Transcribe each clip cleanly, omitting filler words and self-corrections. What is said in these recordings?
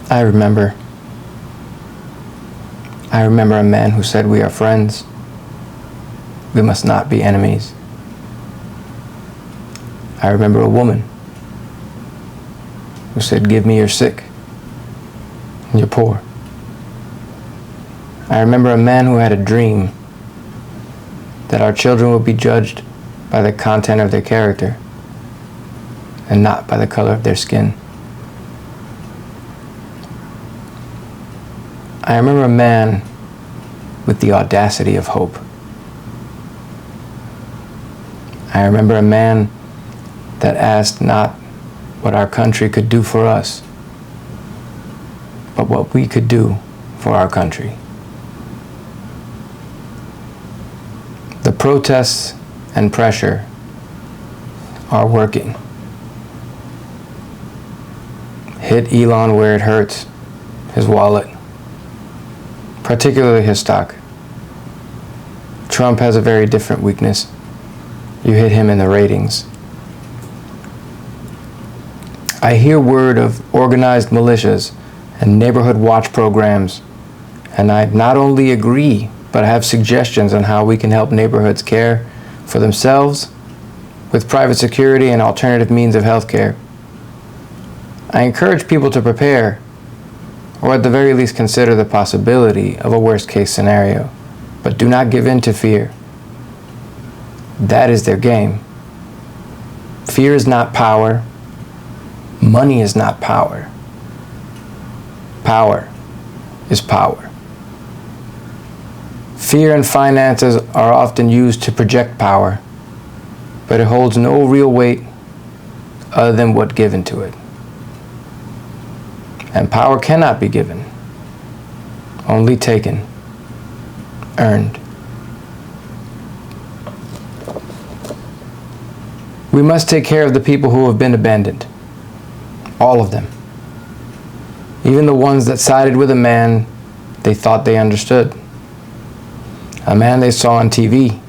I remember a man who said, "We are friends. We must not be enemies." I remember a woman who said, "Give me your sick and your poor." I remember a man who had a dream that our children would be judged by the content of their character and not by the color of their skin. I remember a man with the audacity of hope. I remember a man that asked not what our country could do for us, but what we could do for our country. The protests and pressure are working. Hit Elon where it hurts, his wallet, particularly his stock. Trump has a very different weakness. You hit him in the ratings. I hear word of organized militias and neighborhood watch programs, and I not only agree, but have suggestions on how we can help neighborhoods care for themselves with private security and alternative means of health care. I encourage people to prepare, or at the very least consider the possibility of a worst-case scenario, but do not give in to fear. That is their game. Fear is not power. Money is not power. Power is power. Fear and finances are often used to project power, but it holds no real weight other than what's given to it. And power cannot be given, only taken, earned. We must take care of the people who have been abandoned. All of them. Even the ones that sided with a man they thought they understood. A man they saw on TV,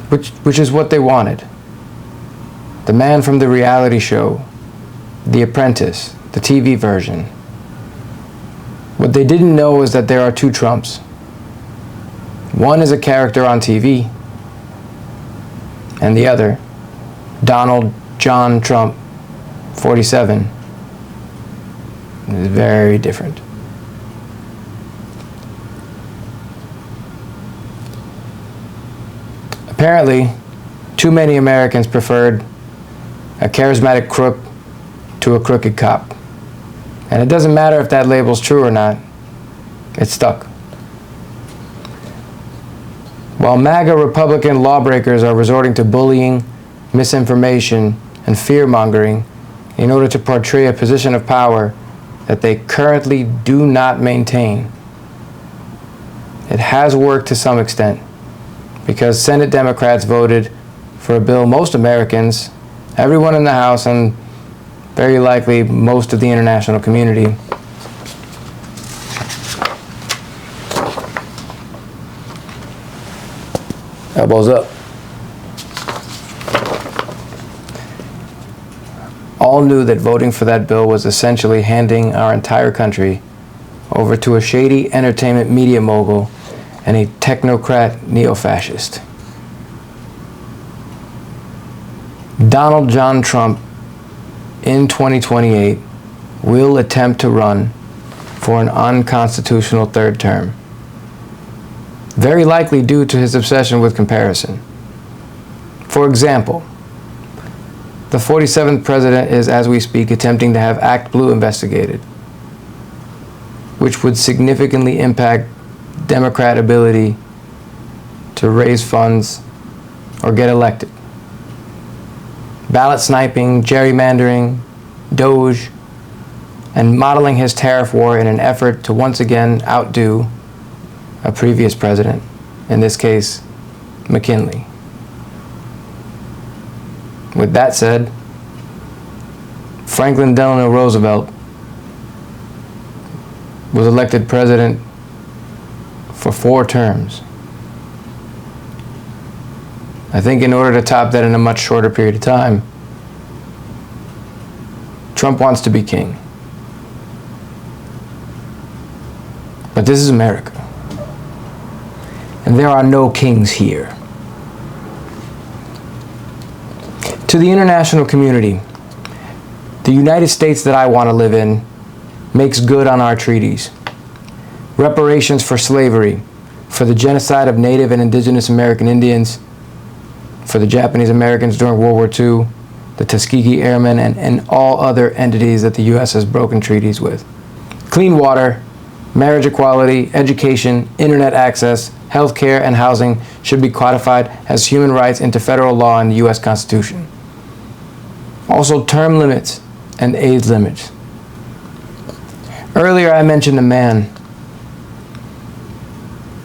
which is what they wanted. The man from the reality show, The Apprentice, the TV version. What they didn't know is that there are two Trumps. One is a character on TV, and the other, Donald John Trump, 47, is very different. Apparently, too many Americans preferred a charismatic crook to a crooked cop. And it doesn't matter if that label's true or not, it's stuck. While MAGA Republican lawbreakers are resorting to bullying, misinformation, and fear-mongering in order to portray a position of power that they currently do not maintain, it has worked to some extent, because Senate Democrats voted for a bill most Americans, everyone in the House, and very likely most of the international community elbows up. All knew that voting for that bill was essentially handing our entire country over to a shady entertainment media mogul and a technocrat neo-fascist. Donald John Trump, in 2028, will attempt to run for an unconstitutional third term, very likely due to his obsession with comparison. For example, the 47th president is, as we speak, attempting to have Act Blue investigated, which would significantly impact Democrat ability to raise funds or get elected. Ballot sniping, gerrymandering, Doge, and modeling his tariff war in an effort to once again outdo a previous president, in this case, McKinley. With that said, Franklin Delano Roosevelt was elected president for 4 terms. I think in order to top that in a much shorter period of time, Trump wants to be king. But this is America. And there are no kings here. To the international community, the United States that I want to live in makes good on our treaties. Reparations for slavery, for the genocide of Native and Indigenous American Indians, for the Japanese Americans during World War II, the Tuskegee Airmen, and all other entities that the U.S. has broken treaties with. Clean water, marriage equality, education, internet access, health care, and housing should be codified as human rights into federal law in the U.S. Constitution. Also, term limits and age limits. Earlier, I mentioned a man.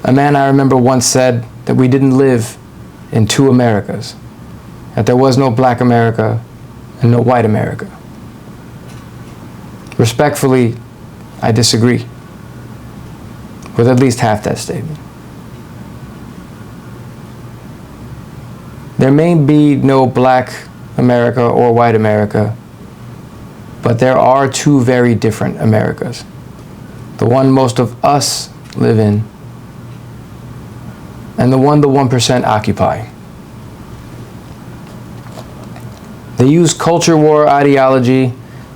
A man I remember once said that we didn't live in two Americas, that there was no black America and no white America. Respectfully, I disagree with at least half that statement. There may be no black America or white America, but there are two very different Americas. The one most of us live in, and the one the 1% occupy. They use culture war ideology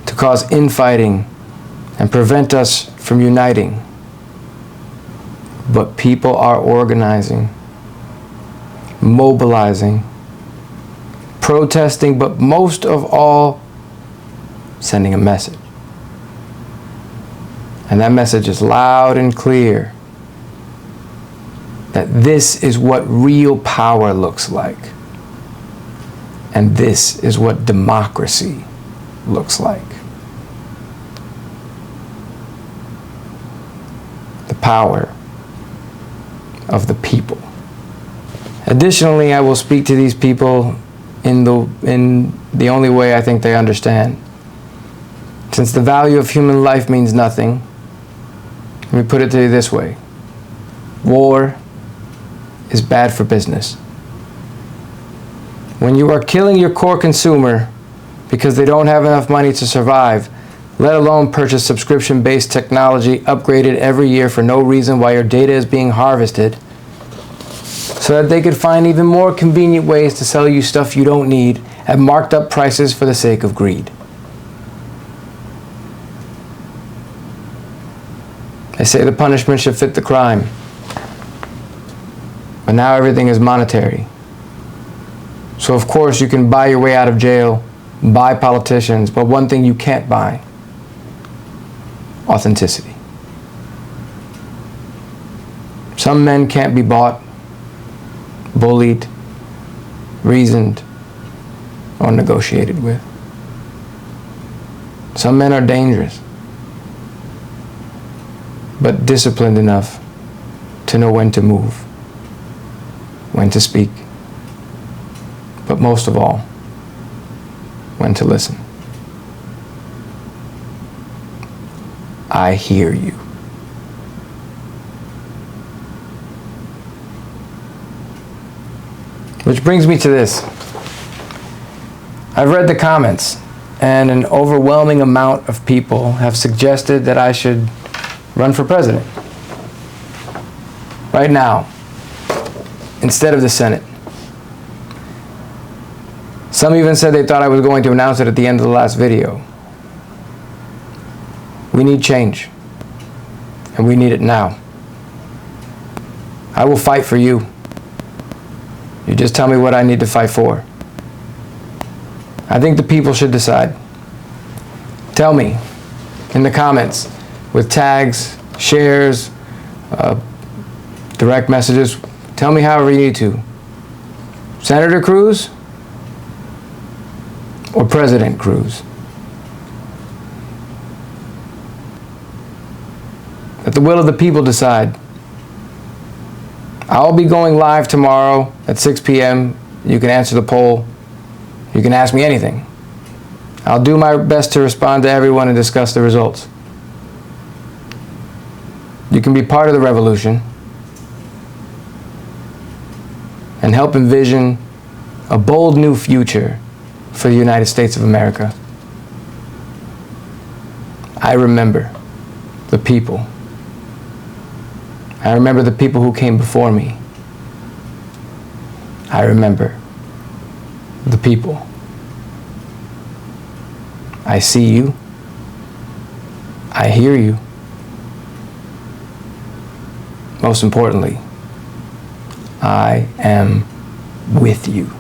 to cause infighting and prevent us from uniting. But people are organizing, mobilizing, protesting, but most of all, sending a message. And that message is loud and clear, that this is what real power looks like. And this is what democracy looks like. The power of the people. Additionally, I will speak to these people in the only way I think they understand. Since the value of human life means nothing, let me put it to you this way. War is bad for business. When you are killing your core consumer because they don't have enough money to survive, let alone purchase subscription-based technology upgraded every year for no reason while your data is being harvested, so that they could find even more convenient ways to sell you stuff you don't need at marked up prices for the sake of greed. They say the punishment should fit the crime. But now everything is monetary. So of course you can buy your way out of jail, buy politicians, but one thing you can't buy: authenticity. Some men can't be bought, bullied, reasoned, or negotiated with. Some men are dangerous, but disciplined enough to know when to move, when to speak, but most of all, when to listen. I hear you. Which brings me to this. I've read the comments, and an overwhelming amount of people have suggested that I should run for president right now instead of the Senate. Some even said they thought I was going to announce it at the end of the last video. We need change, and we need it now. I will fight for you. You just tell me what I need to fight for. I think the people should decide. Tell me in the comments with tags, shares, direct messages. Tell me however you need to. Senator Cruz or President Cruz? Let the will of the people decide. I'll be going live tomorrow at 6 p.m. You can answer the poll. You can ask me anything. I'll do my best to respond to everyone and discuss the results. You can be part of the revolution and help envision a bold new future for the United States of America. I remember the people I remember the people who came before me. I remember the people. I see you. I hear you. Most importantly, I am with you.